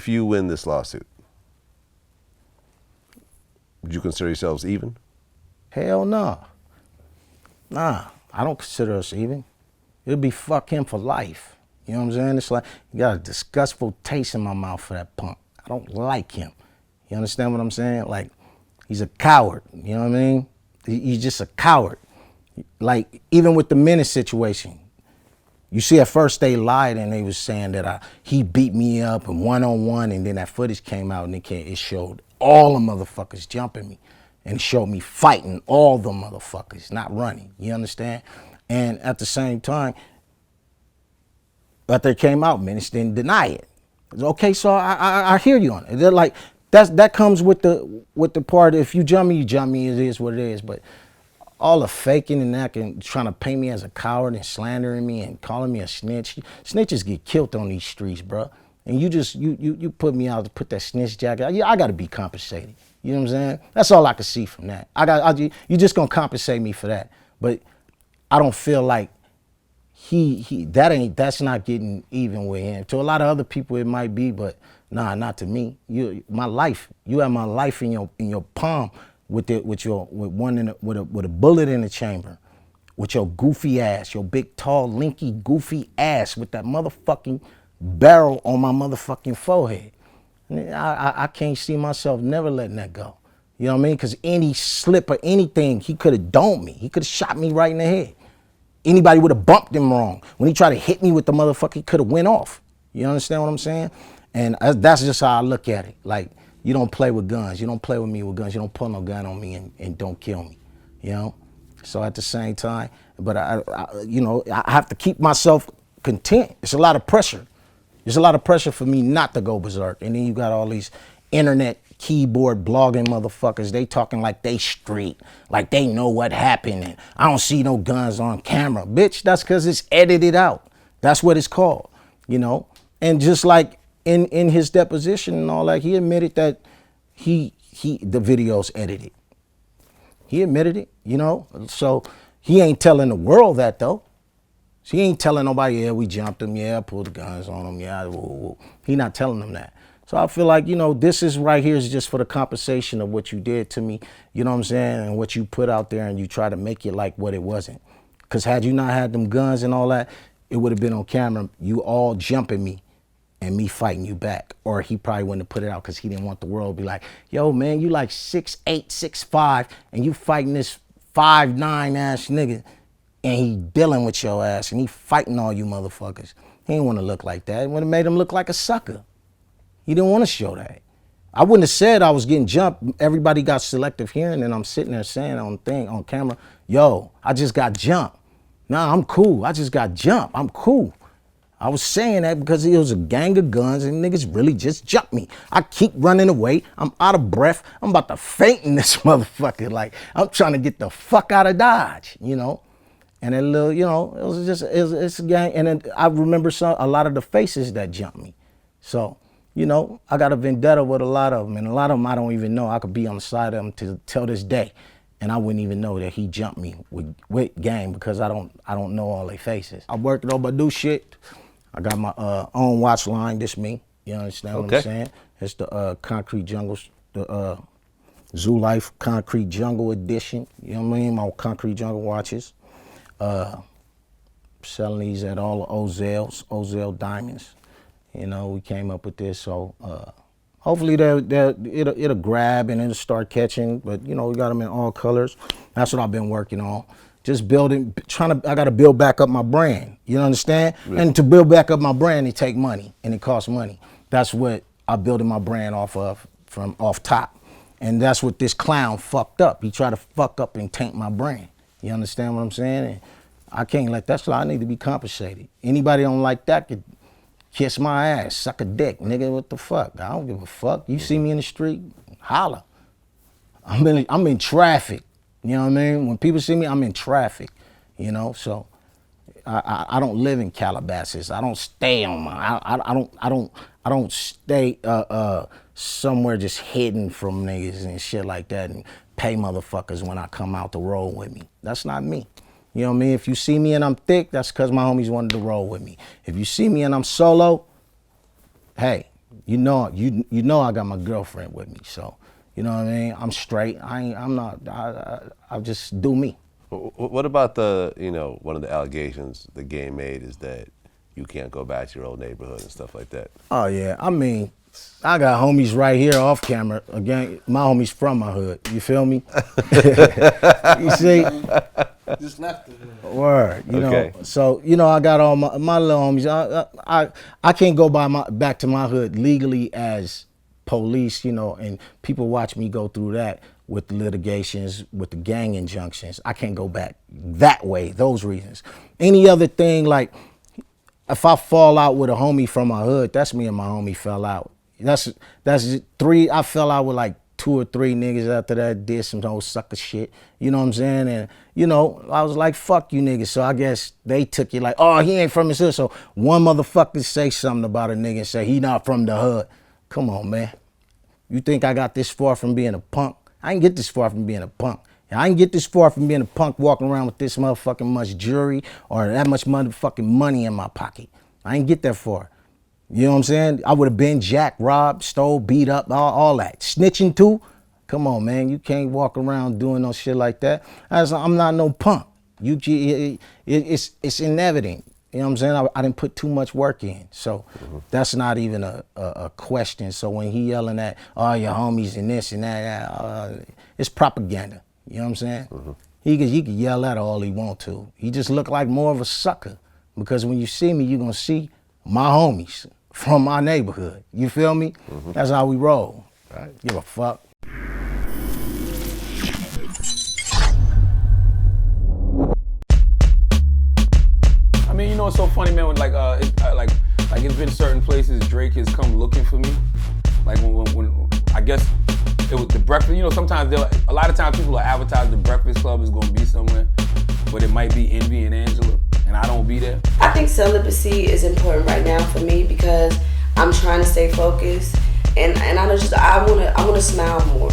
if you win this lawsuit, would you consider yourselves even? Hell no. Nah, I don't consider us even. It'd be fuck him for life. You know what I'm saying? It's like, you got a disgustful taste in my mouth for that punk. I don't like him. You understand what I'm saying? Like, he's a coward. You know what I mean? He's just a coward. Like, even with the Menace situation, you see, at first they lied and they was saying that he beat me up and one-on-one, and then that footage came out and it showed all the motherfuckers jumping me and showed me fighting all the motherfuckers, not running. You understand? And at the same time, after it came out, Menace didn't deny it. Okay, so I hear you on it. They're like, that comes with the part. If you jump me, you jump me. It is what it is. But all the faking and acting, trying to paint me as a coward and slandering me and calling me a snitch. Snitches get killed on these streets, bro. And you put me out to put that snitch jacket. I got to be compensated. You know what I'm saying? That's all I can see from that. You just gonna compensate me for that. But I don't feel like that's not getting even with him. To a lot of other people it might be, but nah, not to me. You have my life in your palm with a bullet in the chamber, with your goofy ass, your big tall linky goofy ass with that motherfucking barrel on my motherfucking forehead. I can't see myself never letting that go. You know what I mean? Because any slip or anything, he could have domed me. He could have shot me right in the head. Anybody would have bumped him wrong. When he tried to hit me with the motherfucker, he could have went off. You understand what I'm saying? And that's just how I look at it. Like, you don't play with guns. You don't play with me with guns. You don't pull no gun on me and don't kill me. You know? So at the same time, but I have to keep myself content. It's a lot of pressure. There's a lot of pressure for me not to go berserk. And then you got all these internet keyboard blogging motherfuckers. They talking like they street, like they know what happened. And I don't see no guns on camera. Bitch, that's because it's edited out. That's what it's called, you know? And just like in his deposition and all that, he admitted that the video's edited. He admitted it, you know? So he ain't telling the world that though. He ain't telling nobody, yeah, we jumped him, yeah, pulled the guns on him, yeah, woo, woo. He not telling them that. So I feel like, you know, this is right here is just for the compensation of what you did to me, you know what I'm saying, and what you put out there and you try to make it like what it wasn't. Because had you not had them guns and all that, it would have been on camera, you all jumping me and me fighting you back. Or he probably wouldn't have put it out because he didn't want the world to be like, yo, man, you like 6'8", 6'5", and you fighting this 5'9" ass nigga. And he dealing with your ass and he fighting all you motherfuckers. He didn't want to look like that. It would have made him look like a sucker. He didn't want to show that. I wouldn't have said I was getting jumped. Everybody got selective hearing and I'm sitting there saying on camera, yo, I just got jumped. Nah, I'm cool. I just got jumped. I'm cool. I was saying that because it was a gang of guns and niggas really just jumped me. I keep running away. I'm out of breath. I'm about to faint in this motherfucker. Like, I'm trying to get the fuck out of Dodge, you know? And a little, you know, it's a gang. And then I remember a lot of the faces that jumped me. So, you know, I got a vendetta with a lot of them. And a lot of them I don't even know. I could be on the side of them till this day. And I wouldn't even know that he jumped me with gang because I don't know all their faces. I worked at Obadu shit. I got my own watch line. This me. You understand what I'm saying? It's the Concrete Jungle, the Zoo Life Concrete Jungle edition. You know what I mean? My Concrete Jungle watches. Selling these at all the Ozell Diamonds. You know, we came up with this, so hopefully it'll grab and it'll start catching. But you know, we got them in all colors. That's what I've been working on. Just building, I got to build back up my brand. You understand? Yeah. And to build back up my brand, it take money and it costs money. That's what I'm building my brand off of, from off top. And that's what this clown fucked up. He tried to fuck up and taint my brand. You understand what I'm saying? And I can't let that slide. I need to be compensated. Anybody don't like that could kiss my ass, suck a dick, nigga. What the fuck? I don't give a fuck. You see me in the street, holla. I'm in traffic. You know what I mean? When people see me, I'm in traffic. You know, so I don't live in Calabasas. I don't stay on my. I don't stay somewhere just hidden from niggas and shit like that and pay motherfuckers when I come out to roll with me. That's not me. You know what I mean? If you see me and I'm thick, that's because my homies wanted to roll with me. If you see me and I'm solo, hey, You know I got my girlfriend with me, so you know what I mean. I'm straight. I'm not. I just do me. What about one of the allegations the game made is that you can't go back to your old neighborhood and stuff like that? Oh yeah, I mean, I got homies right here off camera. Again, my homies from my hood. You feel me? You see? Just left the hood. Word, you Okay. know. So I got all my little homies. I can't go back to my hood legally as police, and people watch me go through that with the litigations, with the gang injunctions. I can't go back that way. Those reasons. Any other thing, like if I fall out with a homie from my hood, that's me and my homie fell out. That's three. I fell out with like 2 or 3 niggas after that, did some old sucker shit. You know what I'm saying? And I was like, fuck you niggas. So I guess they took it like, oh, he ain't from his hood. So one motherfucker say something about a nigga and say he not from the hood. Come on, man. You think I got this far from being a punk? I ain't get this far from being a punk. I ain't get this far from being a punk walking around with this motherfucking much jewelry or that much motherfucking money in my pocket. I ain't get that far. You know what I'm saying? I would have been jacked, robbed, stole, beat up, all that. Snitching too? Come on, man. You can't walk around doing no shit like that. I'm not no punk. It's in evidence. You know what I'm saying? I didn't put too much work in. So that's not even a question. So when he yelling at, oh, your homies and this and that, it's propaganda. You know what I'm saying? He could yell at all he want to. He just look like more of a sucker. Because when you see me, you're going to see my homies from my neighborhood. You feel me? That's how we roll. Right? Give a fuck. I mean, it's so funny, man. When it's been certain places Drake has come looking for me. Like when I guess it was the breakfast. Sometimes a lot of times people will advertise the Breakfast Club is gonna be somewhere, but it might be Envy and Angela, and I don't be there. I think celibacy is important right now for me because I'm trying to stay focused, and I wanna smile more,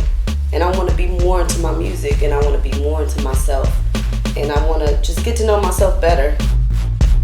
and I wanna be more into my music, and I wanna be more into myself, and I wanna just get to know myself better.